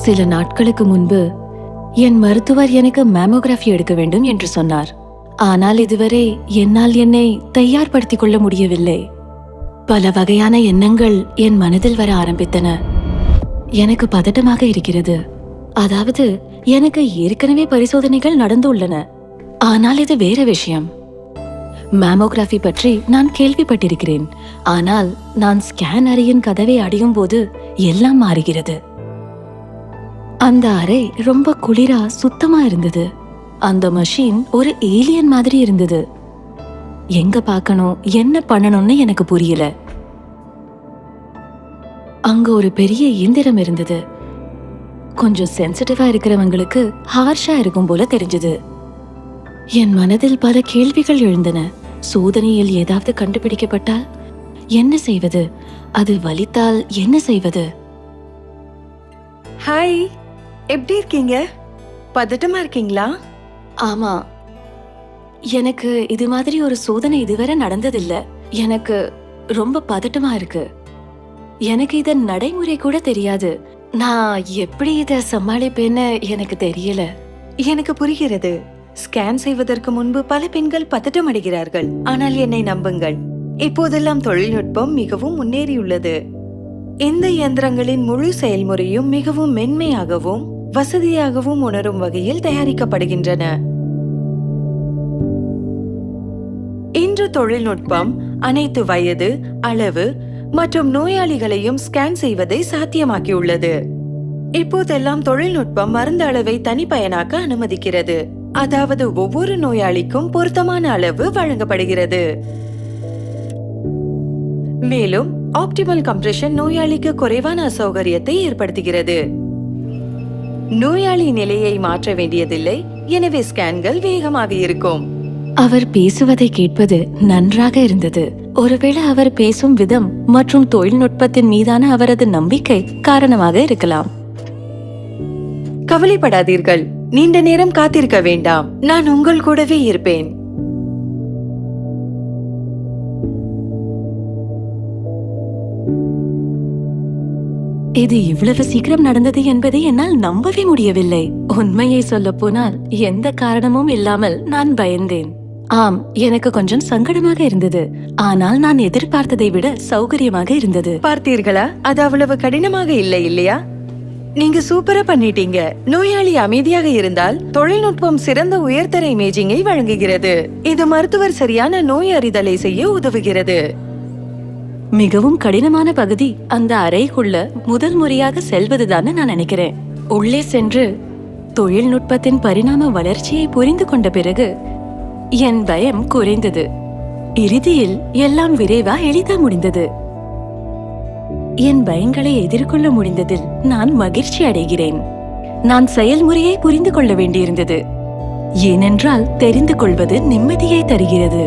சில நாட்களுக்கு முன்பு என் மருத்துவர் எனக்கு மேமோகிராஃபி எடுக்க வேண்டும் என்று சொன்னார். ஆனால் இதுவரை என்னால் என்னை தயார்படுத்திக் கொள்ள முடியவில்லை. பல வகையான எண்ணங்கள் என் மனதில் வர ஆரம்பித்தன. எனக்கு பதட்டமாக இருக்கிறது. அதாவது எனக்கு ஏற்கனவே பரிசோதனைகள் நடந்துள்ளன. ஆனால் இது வேற விஷயம். மேமோகிராஃபி பற்றி நான் கேள்விப்பட்டிருக்கிறேன். ஆனால் நான் ஸ்கேன் அறையின் கதவை அடையும் போது எல்லாம் மாறுகிறது. அந்த அறை ரொம்ப குளிரா சுத்தமா இருந்தது. அந்த மெஷின் ஒரு ஏலியன் மாதிரி இருந்தது. எங்க பார்க்கணும், என்ன பண்ணணும்னு எனக்கு புரியல. அங்க ஒரு பெரிய இயந்திரம் இருந்தது. கொஞ்சம் சென்சிட்டிவா இருக்கிறவங்களுக்கு ஹார்ஷா இருக்கும் போல தெரிஞ்சது. என் மனதில் பல கேள்விகள் எழுந்தன. சோதனையில் ஏதாவது கண்டுபிடிக்கப்பட்டால் என்ன செய்வது? அது வலித்தால் என்ன செய்வது? ஹாய், எப்படி இருக்கீங்க? பதட்டமா இருக்கீங்களா? ஆமா, எனக்கு இது மாதிரி ஒரு சோதனை இதுவரை நடந்ததில்ல. எனக்கு ரொம்ப பதட்டமா இருக்கு. எனக்கு இத நடைமுறை கூட தெரியாது. நான் எப்படி இத சமாளிப்பேன்னு எனக்கு தெரியல. எனக்கு புரிகிறது. ஸ்கேன் செய்வதற்கு முன்பு பல பெண்கள் பதட்டம் அடைகிறார்கள். ஆனால் என்னை நம்புங்கள், இப்போதெல்லாம் தொழில்நுட்பம் மிகவும் முன்னேறியுள்ளது. இந்த இயந்திரங்களின் முழு செயல்முறையும் மிகவும் மென்மையாகவும் வசதியாகவும் உணரும் வகையில் தயாரிக்கப்படுகின்றன. இன்று தொழில்நுட்பம் அனைத்து வயது, அளவு மற்றும் நோயாளிகளையும் ஸ்கேன் செய்வதை சாத்தியமாக்கியுள்ளது. இப்போதெல்லாம் தொழில்நுட்பம் மருந்து அளவை தனிப்பயனாக்க அனுமதிக்கிறது. அதாவது ஒவ்வொரு நோயாளிக்கும் பொருத்தமான அளவு வழங்கப்படுகிறது. மேலும் ஆப்டிமல் கம்ப்ரெஷன் நோயாளிக்கு குறைவான அசௌகரியத்தை ஏற்படுத்துகிறது. நோயாளி நிலையை மாற்ற வேண்டியதில்லை, எனவே ஸ்கேன்கள் வேகமாக இருக்கும். அவர் பேசுவதை கேட்பது நன்றாக இருந்தது. ஒருவேளை அவர் பேசும் விதம் மற்றும் தொழில்நுட்பத்தின் மீதான அவரது நம்பிக்கை காரணமாக இருக்கலாம். கவலைப்படாதீர்கள், நீண்ட நேரம் காத்திருக்க வேண்டாம். நான் உங்கள் கூடவே இருப்பேன். இது இவ்வளவு சீக்கிரம் நடந்தது என்பதை என்னால் நம்பவே முடியவில்லை. உண்மையை சொல்ல போனால் எந்த காரணமும் இல்லாமல் நான் பயந்தேன். ஆம், எனக்கு கொஞ்சம் சங்கடமாக இருந்தது. ஆனால் நான் எதிர்பார்த்ததை விட சௌகரியமாக இருந்தது. பார்த்தீர்களா, அது அவ்வளவு கடினமாக இல்லை இல்லையா? நீங்க சூப்பரா பண்ணிட்டீங்க. நோயாளி அமைதியாக இருந்தால் தொழில்நுட்பம் சிறந்த உயர்தர இமேஜிங்கை வழங்குகிறது. இது மருத்துவர் சரியான நோய் அறிதலை செய்ய உதவுகிறது. மிகவும் கடினமான பகுதி அந்த அறைக்குள்ள முதல் முறையாக செல்வதுதான் நான் நினைக்கிறேன். உள்ளே சென்று தொழில்நுட்பத்தின் பரிணாம வளர்ச்சியை புரிந்து கொண்ட பிறகு என் பயம் குறைந்தது. இறுதியில் எல்லாம் விரைவா எளிதா முடிந்தது. என் பயங்களை எதிர்கொள்ள முடிந்ததில் நான் மகிழ்ச்சி அடைகிறேன். நான் செயல்முறையை புரிந்து கொள்ள வேண்டியிருந்தது. ஏனென்றால் தெரிந்து கொள்வது நிம்மதியை தருகிறது.